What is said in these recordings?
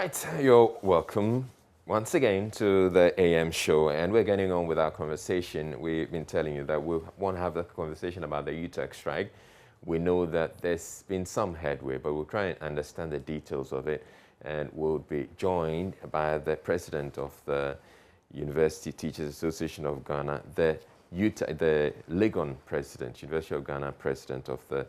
Right, you're welcome once again to the AM show, and we're getting on with our conversation. We've been telling you that we want to have a conversation about the UTAG strike. We know that there's been some headway, but we'll try and understand the details of it, and we'll be joined by the president of the University Teachers Association of Ghana, the Legon president, University of Ghana president of the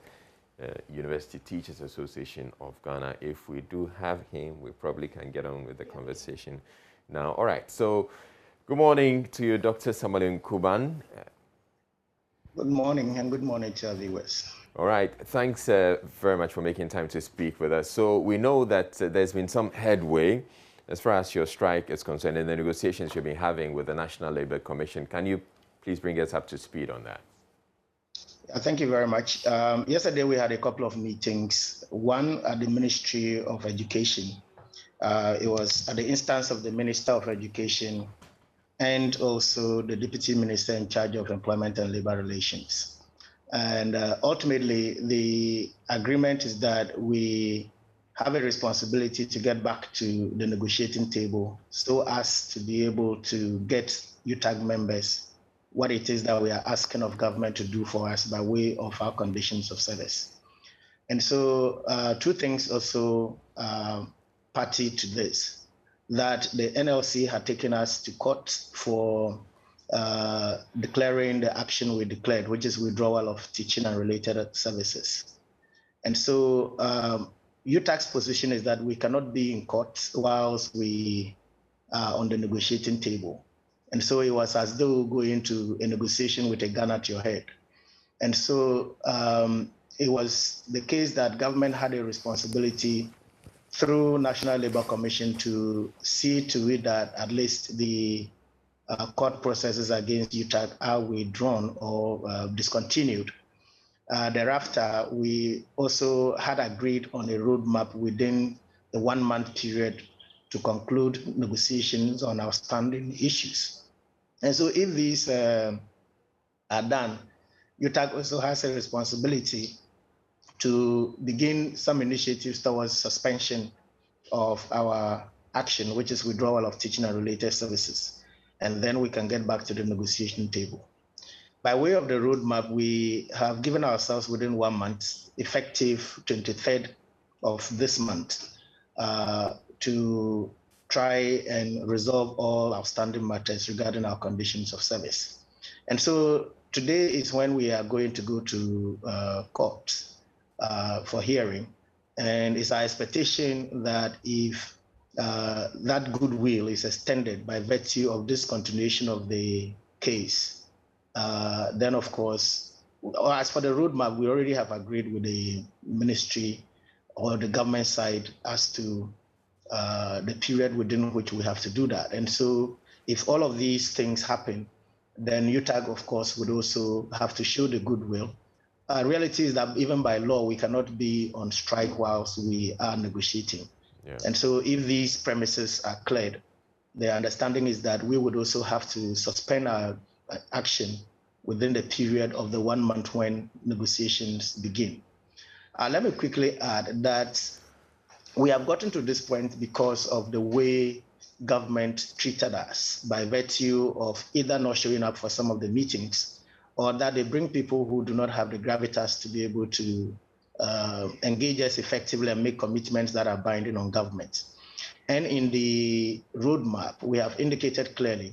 University Teachers Association of Ghana. If we do have him, we probably can get on with the conversation now. All right, so good morning to you, Dr. Samuel Nkuban. Good morning, and good morning to our viewers. All right, thanks very much for making time to speak with us. So we know that there's been some headway as far as your strike is concerned and the negotiations you've been having with the National Labour Commission. Can you please bring us up to speed on that? Thank you very much. Yesterday we had a couple of meetings, one at the Ministry of Education. It was at the instance of the Minister of Education and also the Deputy Minister in charge of Employment and Labour Relations. And ultimately, the agreement is that we have a responsibility to get back to the negotiating table so as to be able to get UTAG members what it is that we are asking of government to do for us by way of our conditions of service. And so two things also party to this, that the NLC had taken us to court for declaring the action we declared, which is withdrawal of teaching and related services. And so UTAG's position is that we cannot be in court whilst we are on the negotiating table. And so it was as though going to a negotiation with a gun at your head. And so it was the case that government had a responsibility through National Labour Commission to see to it that at least the court processes against UTAG are withdrawn or discontinued. Thereafter, we also had agreed on a roadmap within the 1 month period to conclude negotiations on outstanding issues. And so if these are done, UTAG also has a responsibility to begin some initiatives towards suspension of our action, which is withdrawal of teaching and related services. And then we can get back to the negotiation table. By way of the roadmap, we have given ourselves within 1 month, effective 23rd of this month, to try and resolve all outstanding matters regarding our conditions of service. And so today is when we are going to go to court for hearing. And it's our expectation that if that goodwill is extended by virtue of this continuation of the case, then of course, as for the roadmap, we already have agreed with the ministry or the government side as to the period within which we have to do that. And so if all of these things happen, then UTAG, of course, would also have to show the goodwill. Reality is that even by law, we cannot be on strike whilst we are negotiating. Yeah. And so if these premises are cleared, the understanding is that we would also have to suspend our action within the period of the 1 month when negotiations begin. Let me quickly add that we have gotten to this point because of the way government treated us by virtue of either not showing up for some of the meetings or that they bring people who do not have the gravitas to be able to engage us effectively and make commitments that are binding on government. And in the roadmap, we have indicated clearly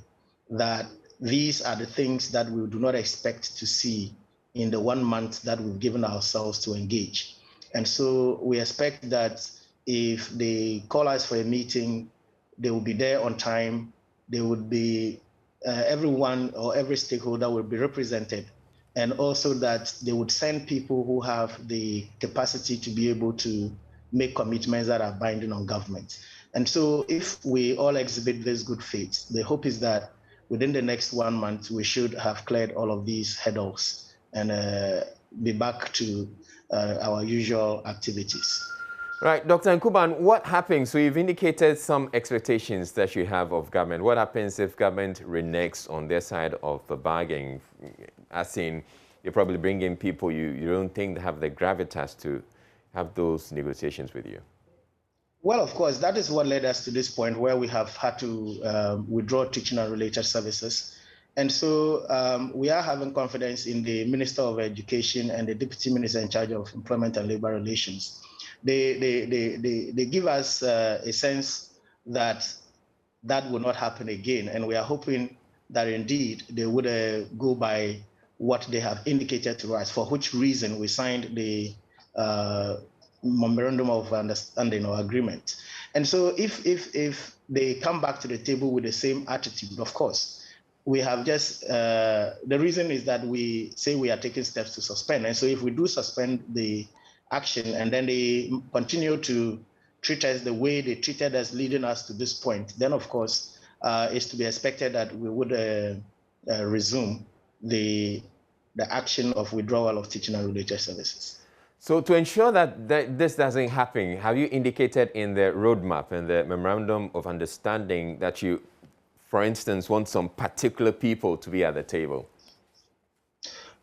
that these are the things that we do not expect to see in the 1 month that we've given ourselves to engage. And so we expect that if they call us for a meeting, they will be there on time. They would be, everyone or every stakeholder will be represented. And also that they would send people who have the capacity to be able to make commitments that are binding on government. And so if we all exhibit this good faith, the hope is that within the next 1 month, we should have cleared all of these hurdles and be back to our usual activities. Right, Dr. Nkuban, what happens? So you've indicated some expectations that you have of government. What happens if government reneges on their side of the bargain? As in, you probably bring in people you don't think they have the gravitas to have those negotiations with you. Well, of course, that is what led us to this point where we have had to withdraw teaching and related services. And so we are having confidence in the Minister of Education and the Deputy Minister in charge of Employment and Labor Relations. They give us a sense that that will not happen again. And we are hoping that indeed they would go by what they have indicated to us, for which reason we signed the memorandum of understanding or agreement. And so if they come back to the table with the same attitude, of course, we have just, the reason is that we say we are taking steps to suspend. And so if we do suspend the action and then they continue to treat us the way they treated us leading us to this point, then of course, it's to be expected that we would resume the action of withdrawal of teaching and related services. So to ensure that this doesn't happen, have you indicated in the roadmap and the memorandum of understanding that you, for instance, want some particular people to be at the table?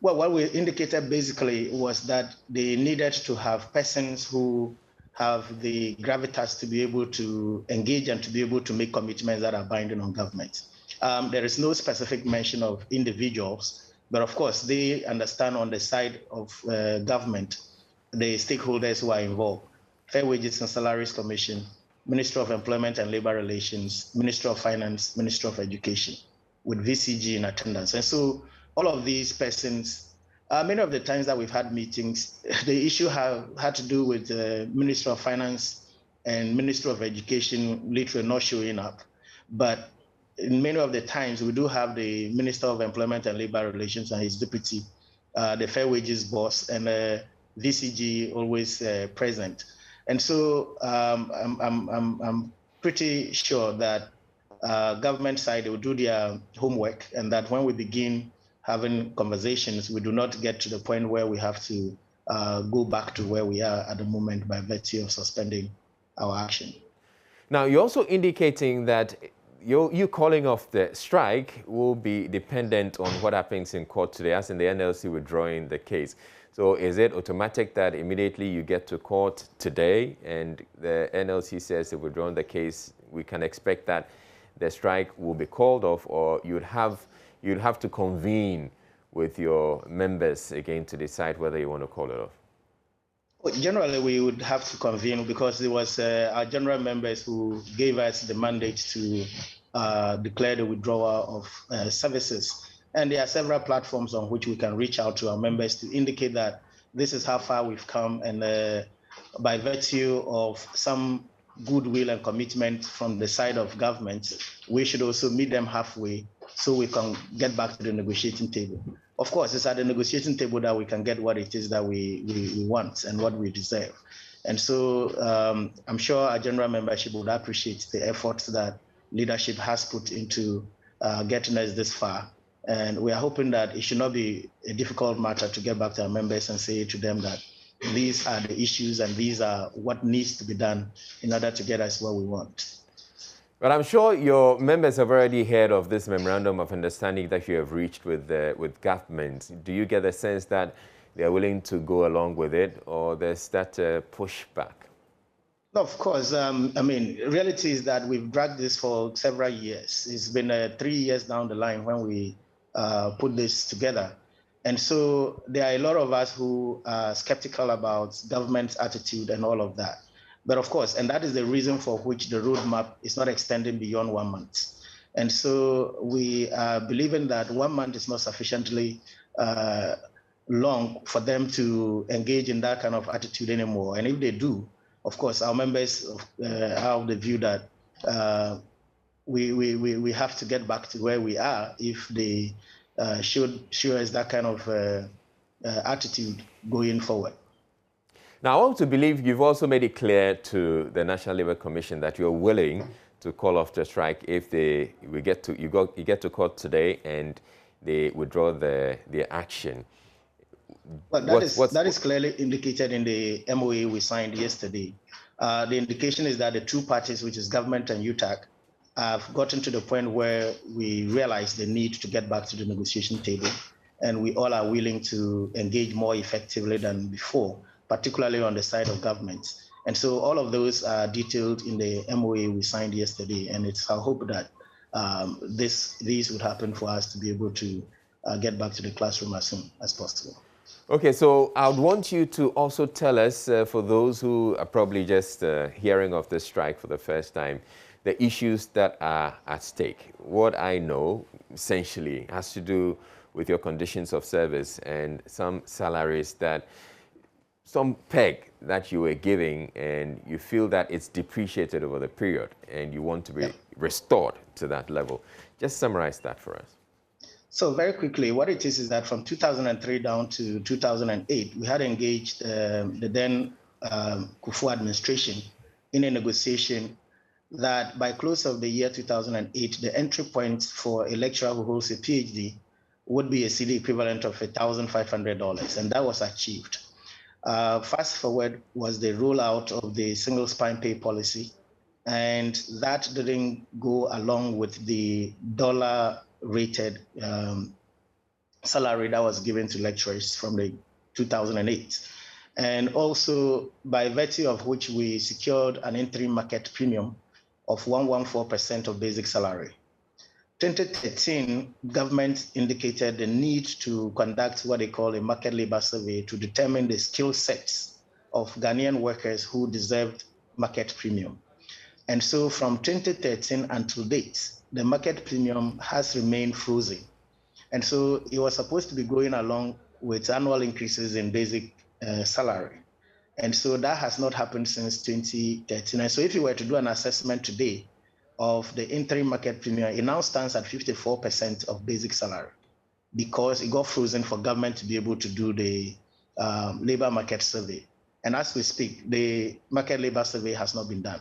Well, what we indicated basically was that they needed to have persons who have the gravitas to be able to engage and to be able to make commitments that are binding on government. There is no specific mention of individuals, but of course they understand on the side of government the stakeholders who are involved: Fair Wages and Salaries Commission, Ministry of Employment and Labor Relations, Ministry of Finance, Ministry of Education, with VCG in attendance. And so all of these persons, many of the times that we've had meetings, the issue had to do with the Ministry of Finance and Ministry of Education literally not showing up. But in many of the times, we do have the Minister of Employment and Labor Relations and his deputy, the Fair Wages boss, and VCG always present. And so I'm pretty sure that government side will do their homework, and that when we begin having conversations, we do not get to the point where we have to go back to where we are at the moment by virtue of suspending our action. Now, you're also indicating that you calling off the strike will be dependent on what happens in court today, as in the NLC withdrawing the case. So is it automatic that immediately you get to court today and the NLC says they've withdrawn the case, we can expect that the strike will be called off, or you'd have to convene with your members again to decide whether you want to call it off? Well, generally, we would have to convene because it was our general members who gave us the mandate to declare the withdrawal of services. And there are several platforms on which we can reach out to our members to indicate that this is how far we've come, and by virtue of some goodwill and commitment from the side of government, we should also meet them halfway so we can get back to the negotiating table. Of course, it's at the negotiating table that we can get what it is that we want and what we deserve. And so I'm sure our general membership would appreciate the efforts that leadership has put into getting us this far. And we are hoping that it should not be a difficult matter to get back to our members and say to them that these are the issues and these are what needs to be done in order to get us what we want. But I'm sure your members have already heard of this memorandum of understanding that you have reached with government. Do you get the sense that they are willing to go along with it, or there's that pushback? Of course. I mean, reality is that we've dragged this for several years. It's been 3 years down the line when we put this together. And so there are a lot of us who are skeptical about government's attitude and all of that. But of course, and that is the reason for which the roadmap is not extending beyond 1 month. And so we are believing that 1 month is not sufficiently long for them to engage in that kind of attitude anymore. And if they do, of course, our members have the view that we have to get back to where we are if they should show us that kind of attitude going forward. Now, I want to believe you've also made it clear to the National Labour Commission that you're willing to call off the strike if you get to court today and they withdraw the action. Well, that is clearly indicated in the MOA we signed yesterday. The indication is that the two parties, which is government and UTAG, have gotten to the point where we realize the need to get back to the negotiation table, and we all are willing to engage more effectively than before, particularly on the side of government. And so all of those are detailed in the MOA we signed yesterday. And it's our hope that these would happen for us to be able to get back to the classroom as soon as possible. Okay, so I would want you to also tell us, for those who are probably just hearing of the strike for the first time, the issues that are at stake. What I know, essentially, has to do with your conditions of service and some salaries that, some peg that you were giving, and you feel that it's depreciated over the period, and you want to be restored to that level. Just summarize that for us. So very quickly, what it is that from 2003 down to 2008, we had engaged the then Kufuor administration in a negotiation that by close of the year 2008, the entry point for a lecturer who holds a PhD would be a CD equivalent of $1,500, and that was achieved. Fast forward was the rollout of the single spine pay policy, and that didn't go along with the dollar-rated salary that was given to lecturers from the 2008. And also, by virtue of which we secured an interim market premium of 114% of basic salary. 2013, government indicated the need to conduct what they call a market labor survey to determine the skill sets of Ghanaian workers who deserved market premium. And so from 2013 until date, the market premium has remained frozen. And so it was supposed to be going along with annual increases in basic salary. And so that has not happened since 2013. And so if you were to do an assessment today of the interim market premium, it now stands at 54% of basic salary because it got frozen for government to be able to do the labor market survey. And as we speak, the market labor survey has not been done.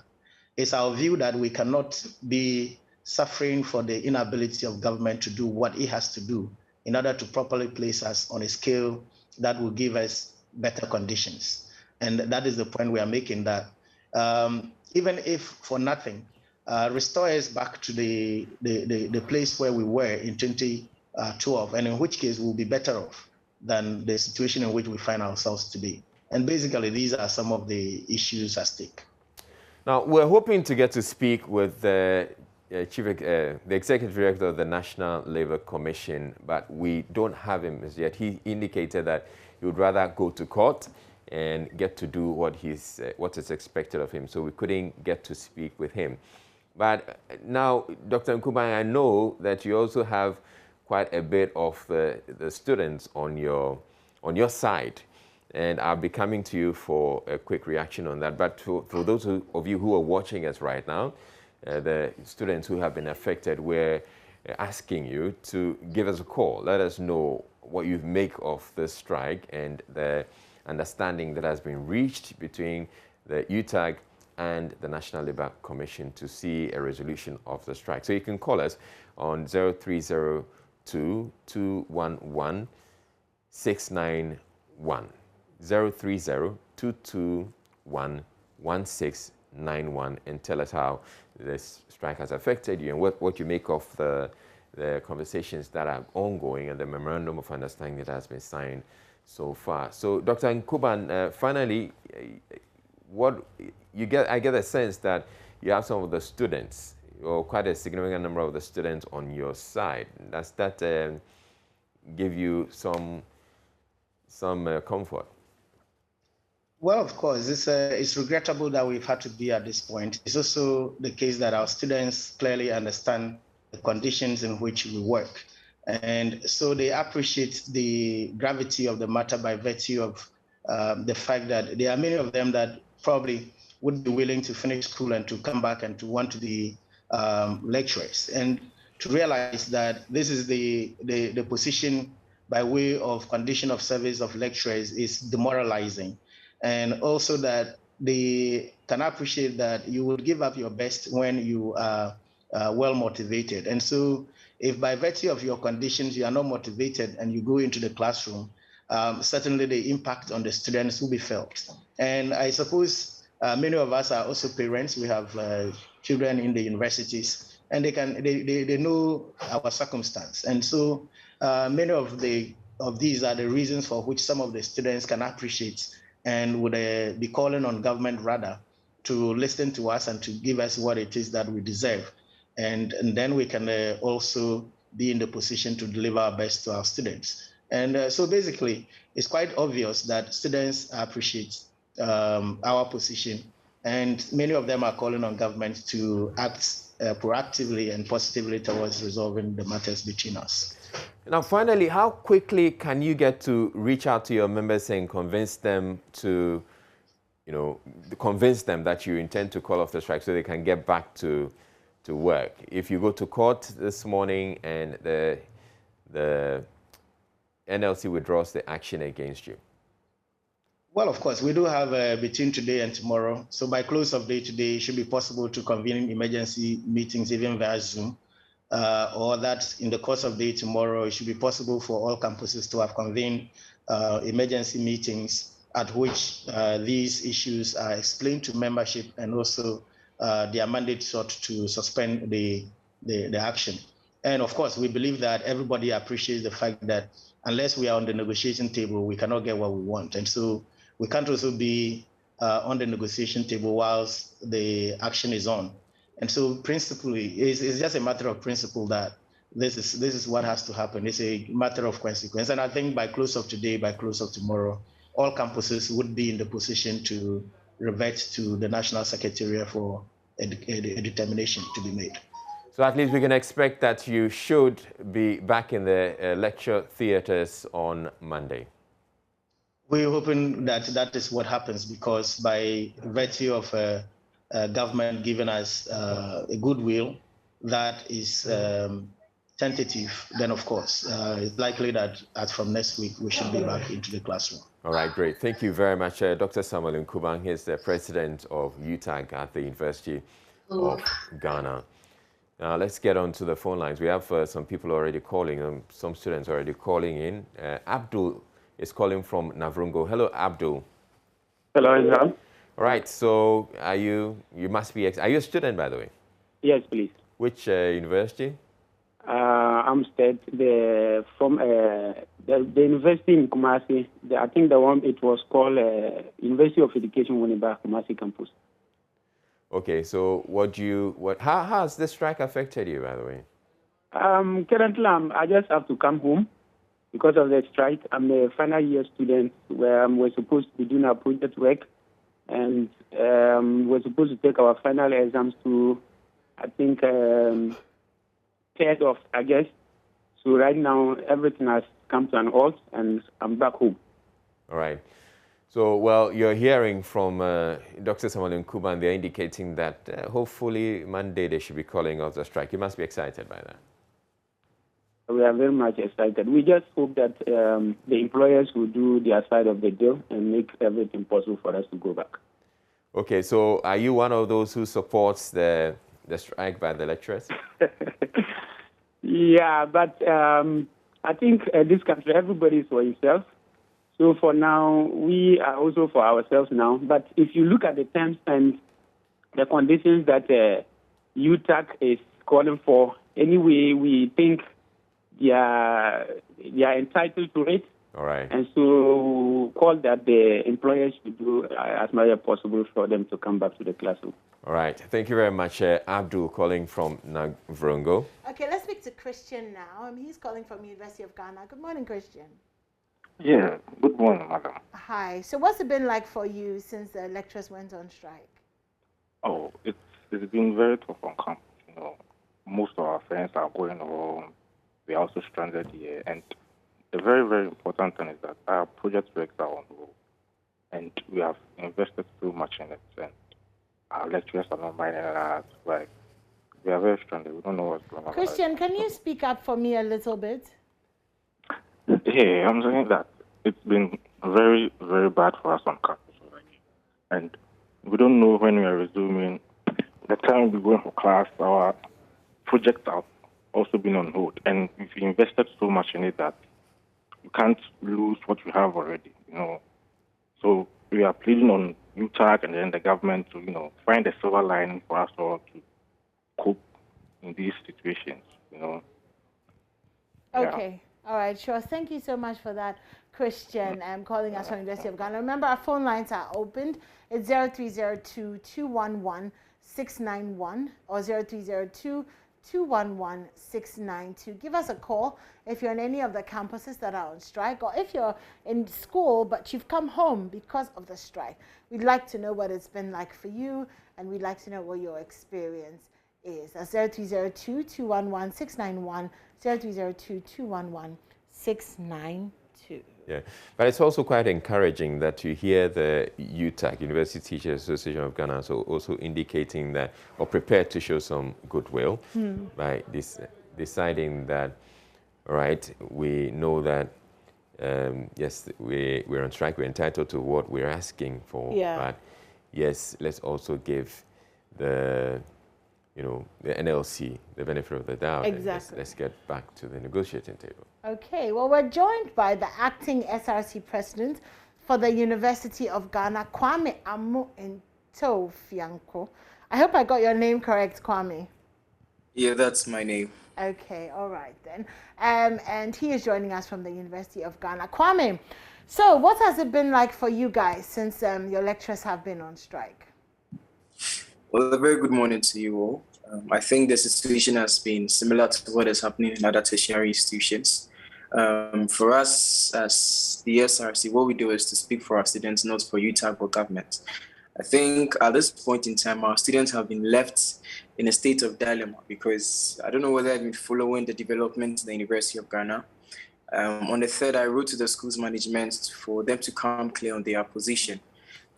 It's our view that we cannot be suffering for the inability of government to do what it has to do in order to properly place us on a scale that will give us better conditions. And that is the point we are making, that even if for nothing, restore us back to the place where we were in 2012, and in which case we'll be better off than the situation in which we find ourselves today. And basically, these are some of the issues at stake. Now, we're hoping to get to speak with the Executive Director of the National Labour Commission, but we don't have him as yet. He indicated that he would rather go to court and get to do what is expected of him, so we couldn't get to speak with him. But now, Dr. Nkuban, I know that you also have quite a bit of the students on your side, and I'll be coming to you for a quick reaction on that. But for those of you who are watching us right now, the students who have been affected, we're asking you to give us a call. Let us know what you make of the strike and the understanding that has been reached between the UTAG and the National Labour Commission to see a resolution of the strike. So you can call us on 0302-211-691, 0302-221-1691, and tell us how this strike has affected you and what you make of the conversations that are ongoing and the memorandum of understanding that has been signed so far. So, Dr. Nkuban, finally, I get a sense that you have some of the students, or quite a significant number of the students on your side. Does that give you some comfort? Well, of course, it's regrettable that we've had to be at this point. It's also the case that our students clearly understand the conditions in which we work. And so they appreciate the gravity of the matter by virtue of the fact that there are many of them that probably would be willing to finish school and to come back and to want to be lecturers, and to realize that this is the position by way of condition of service of lecturers is demoralizing. And also that they can appreciate that you would give up your best when you are well motivated. And so if by virtue of your conditions you are not motivated and you go into the classroom, certainly the impact on the students will be felt. And I suppose many of us are also parents. We have children in the universities, and they know our circumstance. And so many of these are the reasons for which some of the students can appreciate and would be calling on government rather to listen to us and to give us what it is that we deserve. And then we can also be in the position to deliver our best to our students. And so basically, it's quite obvious that students appreciate our position, and many of them are calling on government to act proactively and positively towards resolving the matters between us. Now, finally, how quickly can you get to reach out to your members and convince them to, convince them that you intend to call off the strike so they can get back to work? If you go to court this morning and the NLC withdraws the action against you? Well, of course, we do have between today and tomorrow. So by close of day today, it should be possible to convene emergency meetings even via Zoom, or that in the course of day tomorrow, it should be possible for all campuses to have convened emergency meetings at which these issues are explained to membership, and also their mandate sought to suspend the action. And of course, we believe that everybody appreciates the fact that unless we are on the negotiation table, we cannot get what we want. And so we can't also be on the negotiation table whilst the action is on. And so principally, it's just a matter of principle that this is what has to happen. It's a matter of consequence. And I think by close of today, by close of tomorrow, all campuses would be in the position to revert to the National Secretariat for a determination to be made. So at least we can expect that you should be back in the lecture theaters on Monday. We're hoping that that is what happens, because by virtue of government giving us a goodwill that is tentative, then of course it's likely that as from next week we should be back into the classroom. All right, great. Thank you very much, Dr. Samuel Nkuban. He's the president of UTAG at the University of Ghana. Now let's get on to the phone lines. We have some people already calling, some students already calling in. Abdul is calling from Navrungo. Hello, Abdul. Hello, Islam. All right, so are you a student, by the way? Yes, please. Which university? I'm from the university in Kumasi. I think the one, it was called University of Education Winneba, Kumasi campus. Okay, so how has this strike affected you, by the way? Currently, I just have to come home because of the strike. I'm a final year student where we're supposed to be doing our project work, and we're supposed to take our final exams to, I think, 3rd of August. So right now, everything has come to an halt, and I'm back home. All right. So, well, you're hearing from Dr. Samuel Nkuban. They're indicating that hopefully Monday they should be calling off the strike. You must be excited by that. We are very much excited. We just hope that the employers will do their side of the deal and make everything possible for us to go back. Okay, so are you one of those who supports the strike by the lecturers? Yeah, but I think this country, everybody is for himself. So for now, we are also for ourselves now. But if you look at the terms and the conditions that UTAG is calling for, anyway, we think they are entitled to it. All right. And so call that the employers should do as much as possible for them to come back to the classroom. All right. Thank you very much, Abdul, calling from Navrungo. Okay, let's speak to Christian now. He's calling from University of Ghana. Good morning, Christian. Yeah, good morning, madam. Hi. So what's it been like for you since the lecturers went on strike? Oh, it's been very tough on campus. You know, most of our friends are going home. We are also stranded here. And the very, very important thing is that our project works are on hold. And we have invested so much in it. And our lecturers are not minding us. Like, we are very stranded. We don't know what's going on. Christian, can you speak up for me a little bit? Yeah, I'm saying that it's been very, very bad for us on campus already. And we don't know when we are resuming. The time we're going for class, our projects have also been on hold. And we've invested so much in it that we can't lose what we have already, you know. So we are pleading on UTAG and then the government to, you know, find a silver lining for us all to cope in these situations, you know. Okay. Yeah. All right, sure. Thank you so much for that. Christian calling us from University of Ghana. Remember, our phone lines are opened. It's 0302-211-691 or 0302-211-692. Give us a call if you're in any of the campuses that are on strike, or if you're in school but you've come home because of the strike. We'd like to know what it's been like for you, and we'd like to know what your experience is. That's 0302-211-691, 0302-211-692. Yeah, but it's also quite encouraging that you hear the UTAG, University Teachers Association of Ghana, so also indicating that, or prepared to show some goodwill by deciding that, all right, we know that, yes, we're on strike, we're entitled to what we're asking for, but yes, let's also give the NLC the benefit of the doubt. Exactly. Let's get back to the negotiating table. Okay, well, we're joined by the acting SRC President for the University of Ghana, Kwame Amu-Nto-Fianko. I hope I got your name correct, Kwame. Yeah, that's my name. Okay, all right then. And he is joining us from the University of Ghana. Kwame, so what has it been like for you guys since your lecturers have been on strike? Well, a very good morning to you all. I think the situation has been similar to what is happening in other tertiary institutions. For us as the SRC, what we do is to speak for our students, not for UTAG or government. I think at this point in time, our students have been left in a state of dilemma because I don't know whether I've been following the developments in the University of Ghana. On the 3rd, I wrote to the school's management for them to come clear on their position.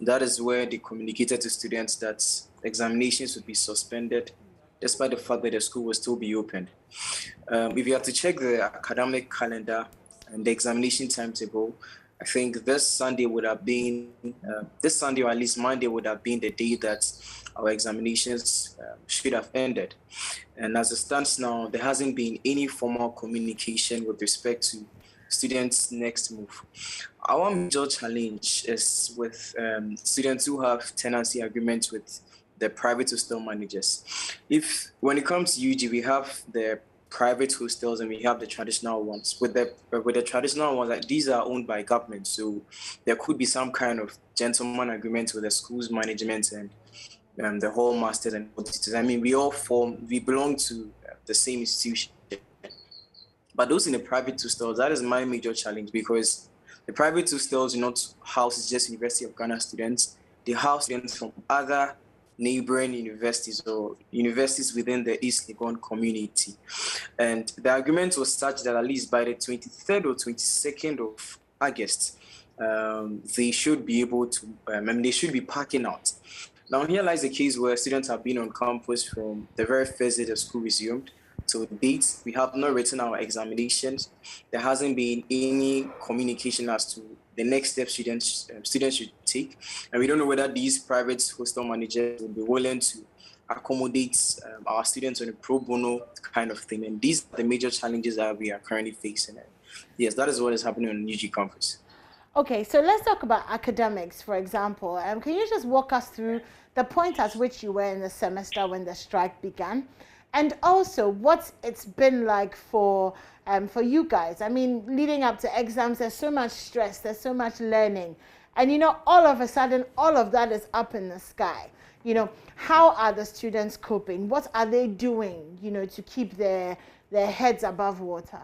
That is where they communicated to students that examinations would be suspended despite the fact that the school will still be opened. If you have to check the academic calendar and the examination timetable, I think this Sunday or at least Monday would have been the day that our examinations should have ended. And as it stands now, there hasn't been any formal communication with respect to students' next move. Our major challenge is with students who have tenancy agreements with the private hostel managers. When it comes to UG, we have the private hostels and we have the traditional ones. With the traditional ones, like, these are owned by government, so there could be some kind of gentleman agreement with the school's management and the whole masters and auditors. I mean, we belong to the same institution. But those in the private hostels, that is my major challenge, because the private hostels do not house just University of Ghana students. They house students from other neighboring universities or universities within the East Legon community. And the agreement was such that at least by the 23rd or 22nd of August, they should be able to, they should be parking out. Now here lies the case where students have been on campus from the very first day the school resumed to date. We have not written our examinations. There hasn't been any communication as to the next step students should take. And we don't know whether these private hostel managers will be willing to accommodate our students on a pro bono kind of thing. And these are the major challenges that we are currently facing. And yes, that is what is happening on UG campus. Okay, so let's talk about academics, for example. Can you just walk us through the point at which you were in the semester when the strike began? And also what it's been like for you guys. I mean, leading up to exams, there's so much stress, there's so much learning. And, all of a sudden, all of that is up in the sky. How are the students coping? What are they doing, to keep their heads above water?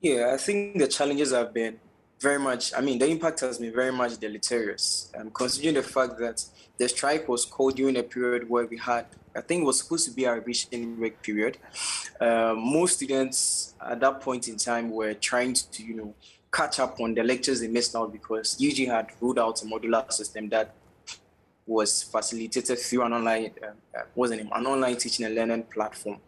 Yeah, I think the challenges have been very much, the impact has been very much deleterious. Considering the fact that the strike was called during a period where we had, I think it was supposed to be a revision break period. Most students at that point in time were trying to, catch up on the lectures they missed out because UG had rolled out a modular system that was facilitated through an online teaching and learning platform.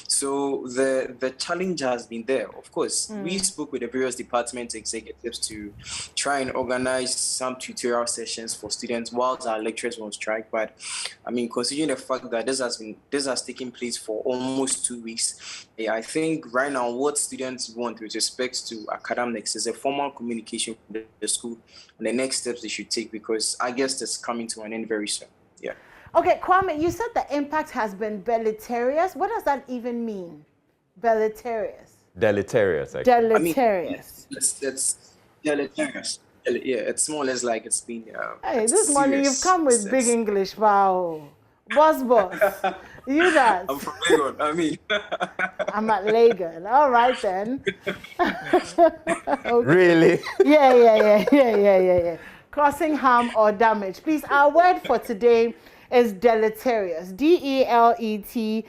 So the challenge has been there. Of course, we spoke with the various department executives to try and organize some tutorial sessions for students whilst our lecturers were on strike. But considering the fact that this has taken place for almost 2 weeks, I think right now what students want with respect to academics is a formal communication with the school and the next steps they should take, because I guess that's coming to an end very soon. Yeah. Okay, Kwame, you said the impact has been deleterious. What does that even mean? Deleterious. Deleterious, actually. Deleterious. deleterious. Yeah, it's more or less like it's been. Hey, this morning you've come with big English. Wow. Boss. You that? I'm from Legon. I mean. I'm at Legon. All right then. Okay. Really? Yeah. Causing harm or damage. Please, our word for today is deleterious. DELETERIOUS.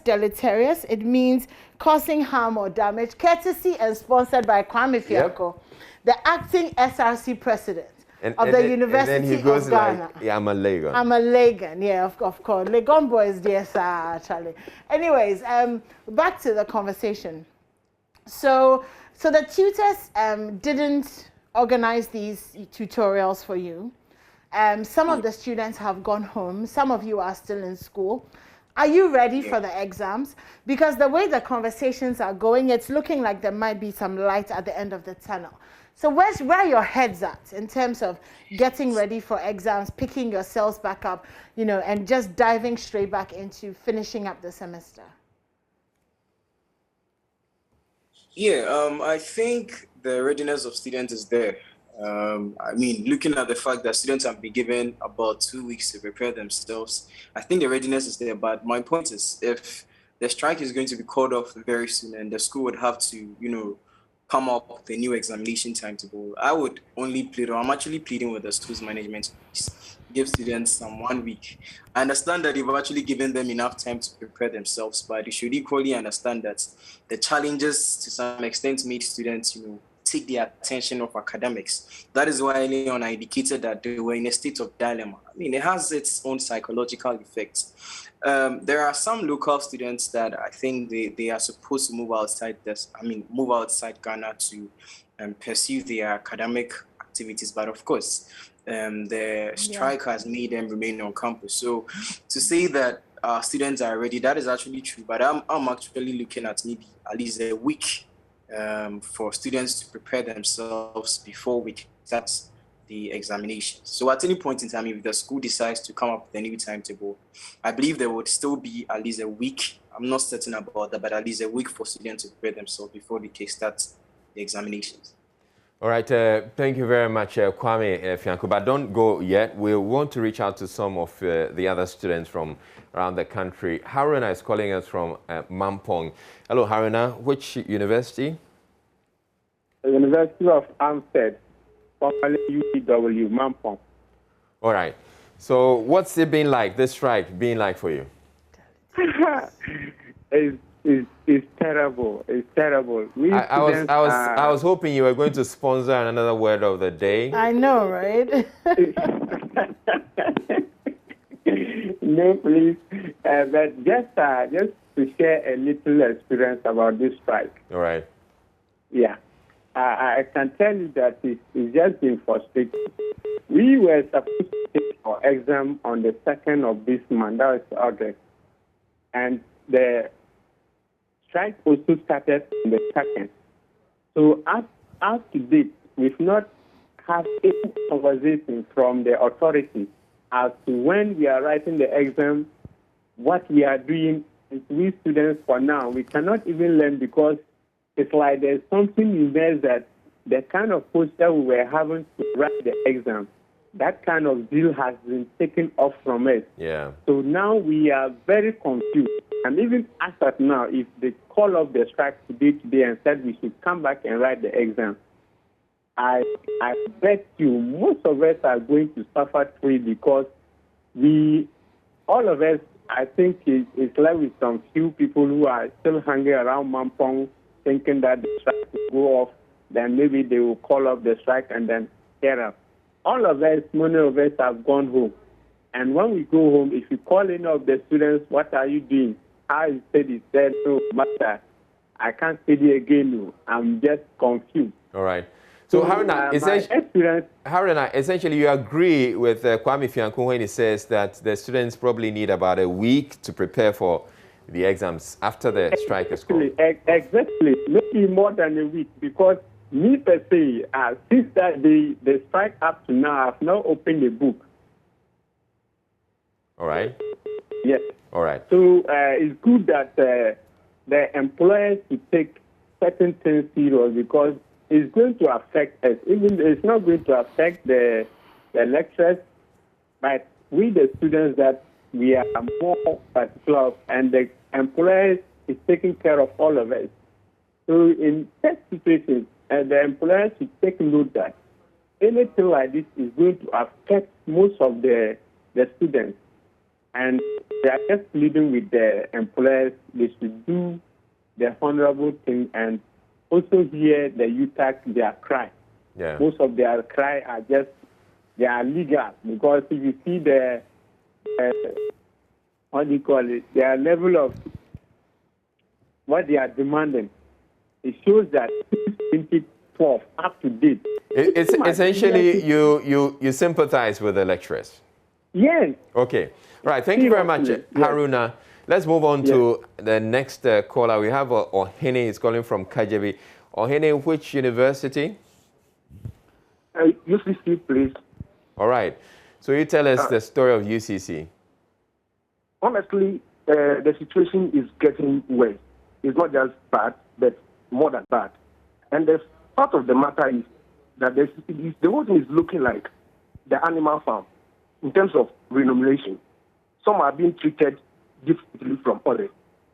Deleterious. It means causing harm or damage. Courtesy and sponsored by Kwame Fianco, the acting SRC President of the University and then he goes of Ghana. Like, yeah, I'm a Legon. I'm a Legon, yeah, of course. Legon boys, yes, Charlie. Anyways, back to the conversation. So the tutors didn't organize these tutorials for you. Some of the students have gone home. Some of you are still in school. Are you ready for the exams? Because the way the conversations are going, it's looking like there might be some light at the end of the tunnel. So where are your heads at in terms of getting ready for exams, picking yourselves back up, and just diving straight back into finishing up the semester? Yeah, I think the readiness of students is there. I mean, looking at the fact that students have been given about 2 weeks to prepare themselves, I think the readiness is there. But my point is, if the strike is going to be called off very soon and the school would have to, come up with a new examination timetable, I would only plead, or I'm actually pleading with the school's management to give students some 1 week. I understand that you've actually given them enough time to prepare themselves, but you should equally understand that the challenges to some extent made students, take the attention of academics. That is why early on I indicated that they were in a state of dilemma. I mean, it has its own psychological effects. There are some local students that I think they are supposed to move outside Ghana to pursue their academic activities. But of course, the strike has made them remain on campus. So to say that students are ready, that is actually true. But I'm actually looking at maybe at least a week for students to prepare themselves before we start the examinations. So at any point in time, if the school decides to come up with a new timetable, I believe there would still be at least a week. I'm not certain about that, but at least a week for students to prepare themselves before they can start the examinations. All right, thank you very much, Kwame Fianco. But don't go yet. We want to reach out to some of the other students from around the country. Haruna is calling us from Mampong. Hello, Haruna. Which university? The University of Amstead, formerly UTAG Mampong. All right. So what's it been like, this strike being like for you? It's terrible. It's terrible. I was hoping you were going to sponsor another word of the day. I know, right? No, please. But just to share a little experience about this strike. All right. Yeah. I can tell you that it's just been frustrating. We were supposed to take our exam on the 2nd of this month, that was August. And the strike also started on the 2nd. So as to date, we've not had any conversation from the authorities as to when we are writing the exam, what we are doing. We students for now, we cannot even learn because it's like there's something in there that the kind of poster we were having to write the exam, that kind of deal has been taken off from us. Yeah. So now we are very confused. And even as of now, if they call off the strike today and said we should come back and write the exam, I bet you most of us are going to suffer through it because all of us, I think it's left with some few people who are still hanging around Mampong thinking that the strike will go off, then maybe they will call off the strike and then tear up. All of us, many of us have gone home. And when we go home, if you call any of the students, what are you doing? How is study? Said, no, master, I can't study again. No. I'm just confused. All right. So, Haruna, essentially you agree with Kwame Fianco when he says that the students probably need about a week to prepare for the exams after the strike is called. Exactly. Maybe more than a week because me per se, since that the strike up to now, I've now opened a book. All right. Yes. All right. So it's good that the employers to take certain things serious because is going to affect us. Even it's not going to affect the lecturers, but we, the students, that we are more particular, and the employers is taking care of all of us. So in such situations, the employers should take note that anything like this is going to affect most of the students. And they are just pleading with the employers, they should do the honorable thing and also hear the UTAG, their cry. Yeah. Most of their cry are just, they are legal, because if you see the, what do you call it, their level of what they are demanding, it shows that 2012 up to date. It's essentially you sympathize with the lecturers. Yes. Okay. Right. Thank you very much, Haruna. Let's move on to the next caller. We have Ohene. He's calling from Kajabi. Ohene, which university? UCC, please. All right. So you tell us the story of UCC. Honestly, the situation is getting worse. It's not just bad, but more than bad. And the part of the matter is that the whole thing is looking like the animal farm in terms of remuneration. Some are being treated differently from others.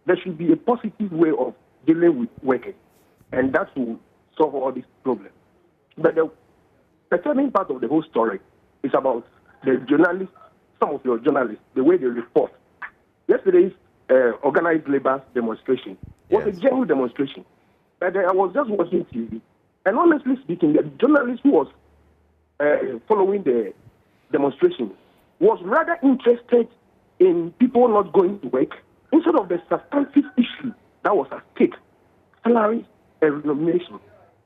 There should be a positive way of dealing with workers, and that will solve all these problems. But the turning part of the whole story is about the journalists, some of your journalists, the way they report. Yesterday's organized labor demonstration was a genuine demonstration. But I was just watching TV, and honestly speaking, the journalist who was following the demonstration was rather interested in people not going to work instead of the substantive issue that was at stake, salary and remuneration.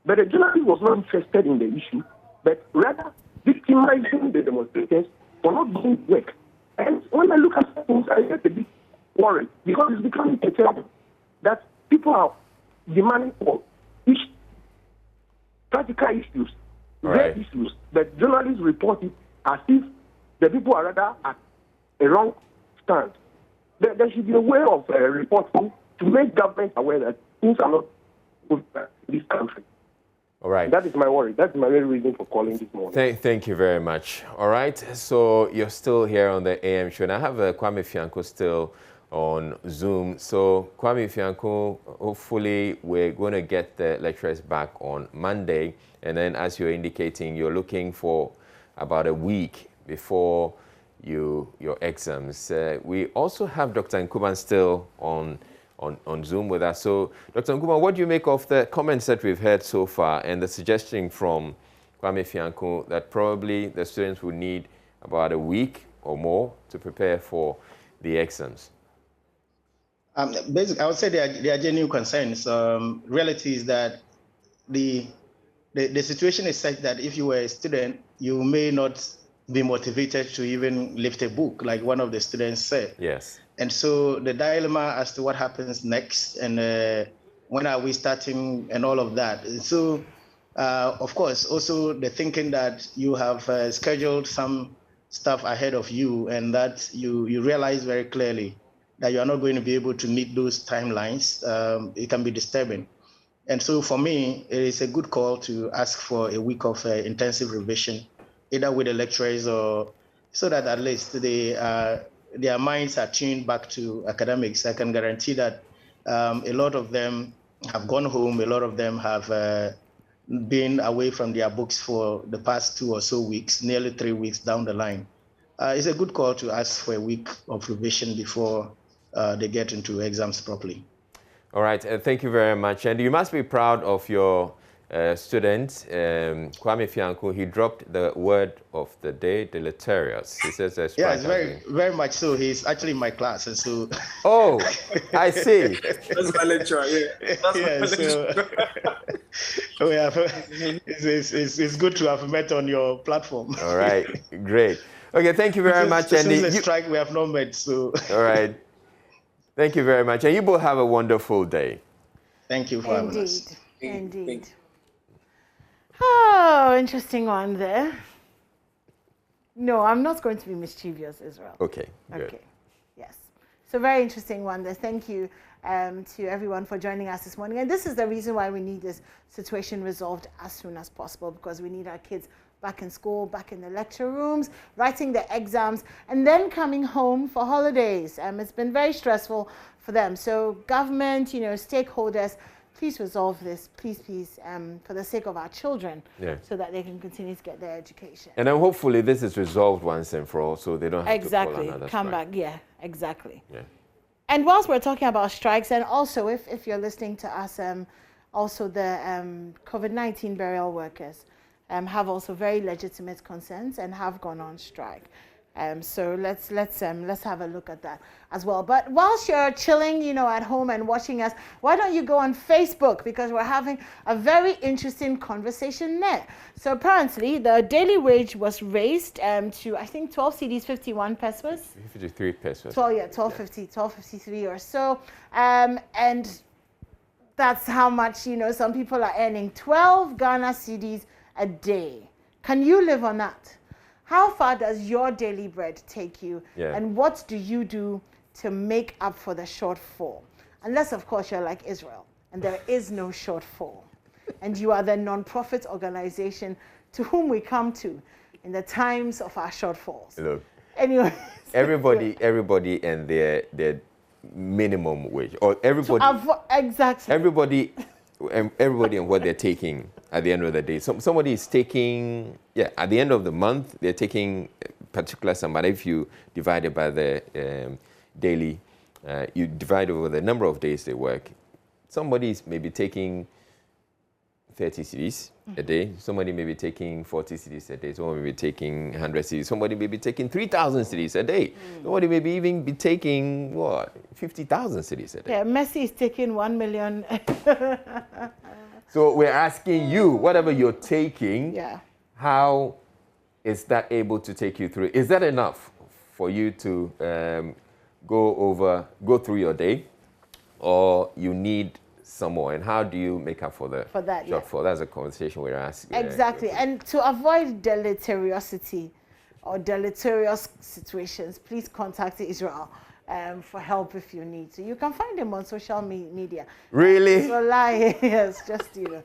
But the journalist was not interested in the issue, but rather victimizing the demonstrators for not going to work. And when I look at things, I get a bit worried, because it's becoming terrible that people are demanding for practical issues, great issues, but journalists report it as if the people are rather at a wrong stand. There should be a way of reporting to make government aware that things are not good in this country. All right. That is my worry. That's my real reason for calling this morning. Thank you very much. All right. So you're still here on the AM show. And I have Kwame Fianco still on Zoom. So Kwame Fianco, hopefully we're going to get the lecturers back on Monday. And then as you're indicating, you're looking for about a week before your exams. We also have Dr. Nkuban still on Zoom with us. So, Dr. Nkuban, what do you make of the comments that we've heard so far and the suggestion from Kwame Fianco that probably the students would need about a week or more to prepare for the exams? Basically, I would say they are genuine concerns. Reality is that the situation is such that if you were a student, you may not be motivated to even lift a book, like one of the students said. Yes. And so the dilemma as to what happens next and when are we starting and all of that. And so, of course, also the thinking that you have scheduled some stuff ahead of you and that you realize very clearly that you are not going to be able to meet those timelines, it can be disturbing. And so for me, it is a good call to ask for a week of intensive revision, either with the lecturers or so that at least their minds are tuned back to academics. I can guarantee that a lot of them have gone home. A lot of them have been away from their books for the past 2 or so weeks, nearly 3 weeks down the line. It's a good call to ask for a week of revision before they get into exams properly. All right. Thank you very much. And you must be proud of your student, Kwame Fianco. He dropped the word of the day, deleterious. He says that's it's very much so. He's actually in my class, and so. Oh, I see. That's my lecturer. Yeah. That's my lecturer. It's good to have met on your platform. All right, great. Okay, thank you very much. Since the strike, we have not met, so. All right. Thank you very much, and you both have a wonderful day. Thank you for having us. Indeed. Oh, interesting one there. No, I'm not going to be mischievous, Israel. Okay, good. Okay, yes. So very interesting one there. Thank you, to everyone for joining us this morning. And this is the reason why we need this situation resolved as soon as possible, because we need our kids back in school, back in the lecture rooms, writing the exams, and then coming home for holidays. It's been very stressful for them. So government, stakeholders, please resolve this, please, for the sake of our children, so that they can continue to get their education. And then hopefully this is resolved once and for all, so they don't have to call another come strike. back. Yeah, exactly. Yeah. And whilst we're talking about strikes, and also if you're listening to us, also the COVID-19 burial workers have also very legitimate concerns and have gone on strike. So let's have a look at that as well. But whilst you're chilling, at home and watching us, why don't you go on Facebook, because we're having a very interesting conversation there. So apparently the daily wage was raised to, I think, 12 cedis 51 pesos. 53 pesos. 12.53 or so. And that's how much, some people are earning 12 Ghana cedis a day. Can you live on that? How far does your daily bread take you? Yeah. And what do you do to make up for the shortfall? Unless, of course, you're like Israel and there is no shortfall. And you are the non-profit organization to whom we come to in the times of our shortfalls. Look, anyway, everybody and their minimum wage, or everybody. Exactly. Everybody and what they're taking at the end of the day. Somebody is taking, at the end of the month, they're taking a particular sum, but if you divide it by the daily, you divide over the number of days they work, somebody is maybe taking 30 cedis a day, somebody may be taking 40 cedis a day, somebody may be taking 100 cedis, somebody may be taking 3,000 cedis a day, somebody may be even be taking, 50,000 cedis a day. Yeah, Messi is taking 1 million. So we're asking you, whatever you're taking, how is that able to take you through? Is that enough for you to go through your day, or you need some more? And how do you make up for that shortfall? That's a conversation we're asking. Exactly. And to avoid deleteriosity or deleterious situations, please contact Israel for help if you need to. You can find him on social media. Really? Israel, yes, just Israel.